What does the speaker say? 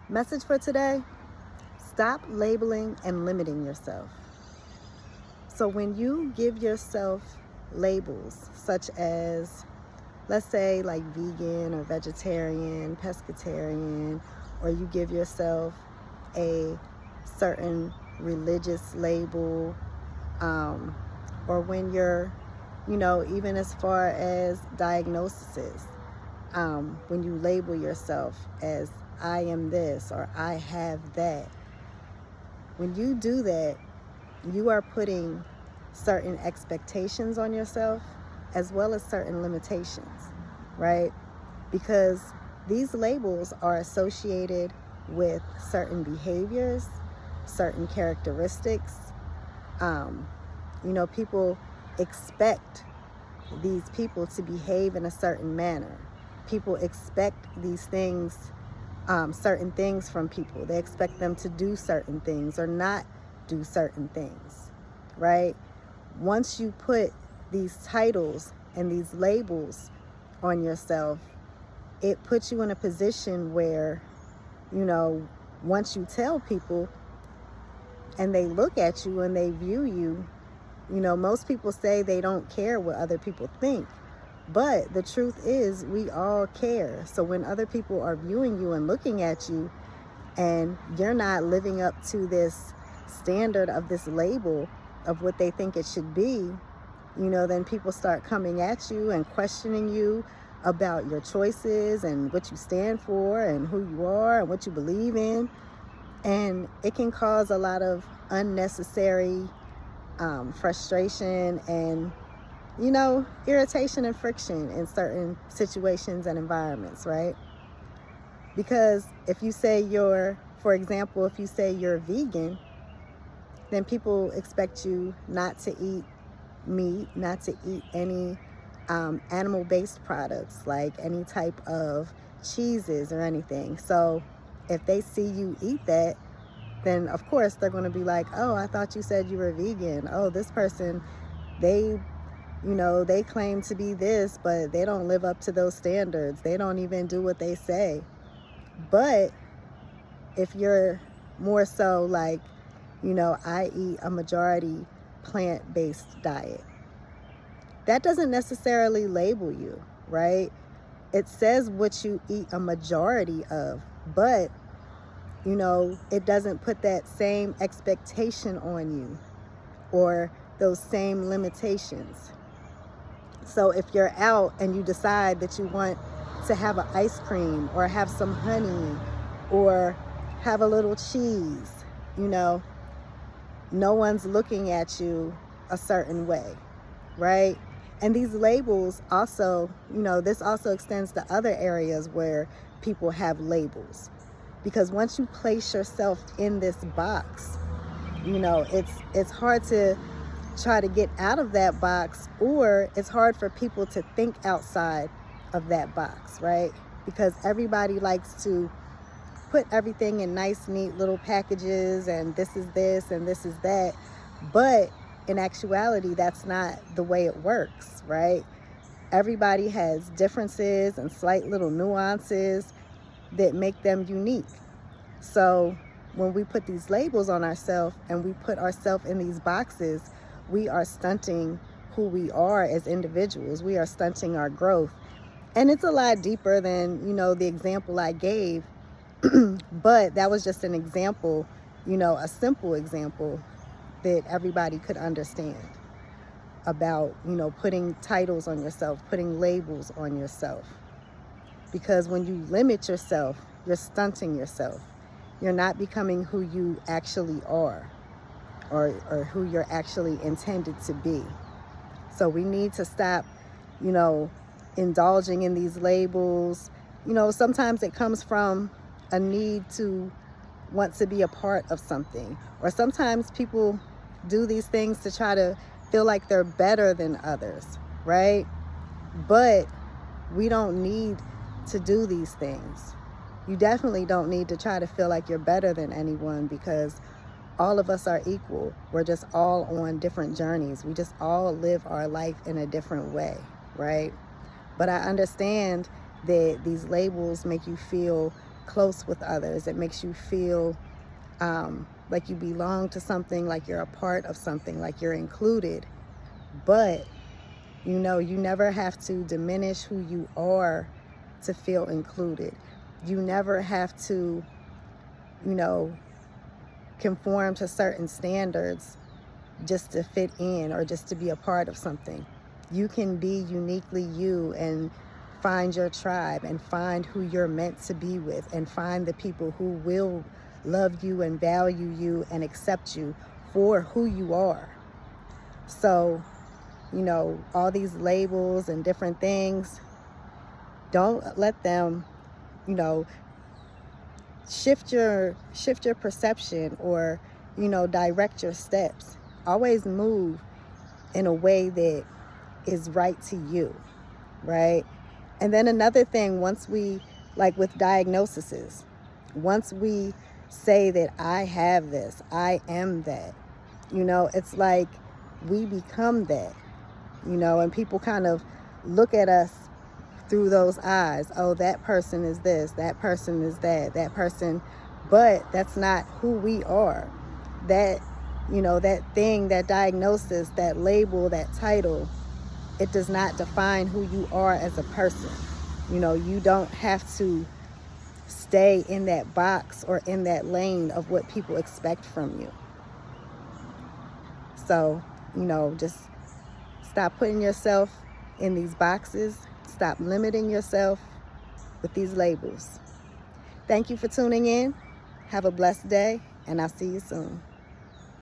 Message for today: stop labeling and limiting yourself. So when you give yourself labels such as, let's say, like vegan or vegetarian, pescatarian, or you give yourself a certain religious label, or when you're, even as far as diagnoses, when you label yourself as I am this or I have that, when you do that, you are putting certain expectations on yourself as well as certain limitations, right? Because these labels are associated with certain behaviors, certain characteristics. People expect these people to behave in a certain manner. People expect these things, certain things from people. They expect them to do certain things or not do certain things, right? Once you put these titles and these labels on yourself, it puts you in a position where, once you tell people and they look at you and they view you, most people say they don't care what other people think. But the truth is, we all care. So when other people are viewing you and looking at you and you're not living up to this standard of this label of what they think it should be, then people start coming at you and questioning you about your choices and what you stand for and who you are and what you believe in. And it can cause a lot of unnecessary frustration and, irritation and friction in certain situations and environments, right? Because if you say for example, if you say you're vegan, then people expect you not to eat meat, not to eat any animal-based products, like any type of cheeses or anything. So if they see you eat that, then of course they're going to be like, oh, I thought you said you were vegan. Oh, this person, they claim to be this, but they don't live up to those standards. They don't even do what they say. But if you're more so like, I eat a majority plant-based diet, that doesn't necessarily label you, right? It says what you eat a majority of, but, it doesn't put that same expectation on you or those same limitations. So if you're out and you decide that you want to have an ice cream or have some honey or have a little cheese, no one's looking at you a certain way, right? And these labels also, this also extends to other areas where people have labels. Because once you place yourself in this box, it's hard to try to get out of that box, or it's hard for people to think outside of that box, right? Because everybody likes to put everything in nice, neat little packages, and this is this and this is that. But in actuality, that's not the way it works, right? Everybody has differences and slight little nuances that make them unique. So when we put these labels on ourselves and we put ourselves in these boxes, we are stunting who we are as individuals. We are stunting our growth. And it's a lot deeper than, the example I gave. But that was just an example, a simple example that everybody could understand about, putting titles on yourself, putting labels on yourself. Because when you limit yourself, you're stunting yourself. You're not becoming who you actually are, or who you're actually intended to be. So we need to stop, indulging in these labels. Sometimes it comes from a need to want to be a part of something. Or sometimes people do these things to try to feel like they're better than others, right? But we don't need to do these things. You definitely don't need to try to feel like you're better than anyone, because all of us are equal. We're just all on different journeys. We just all live our life in a different way, right? But I understand that these labels make you feel close with others. It makes you feel like you belong to something, like you're a part of something, like you're included. But, you know, you never have to diminish who you are to feel included. You never have to, you know, conform to certain standards just to fit in or just to be a part of something. You can be uniquely you and find your tribe and find who you're meant to be with and find the people who will love you and value you and accept you for who you are. So, you know, all these labels and different things, don't let them, you know, shift your perception or, you know, direct your steps. Always move in a way that is right to you, right? And then another thing, once we, like with diagnoses, once we say that I have this, I am that, you know, it's like we become that, you know, and people kind of look at us through those eyes. Oh, that person is this, that person is that, that person, but that's not who we are. That, you know, that thing, that diagnosis, that label, that title, it does not define who you are as a person. You know, you don't have to stay in that box or in that lane of what people expect from you. So, you know, just stop putting yourself in these boxes. Stop limiting yourself with these labels. Thank you for tuning in. Have a blessed day, and I'll see you soon.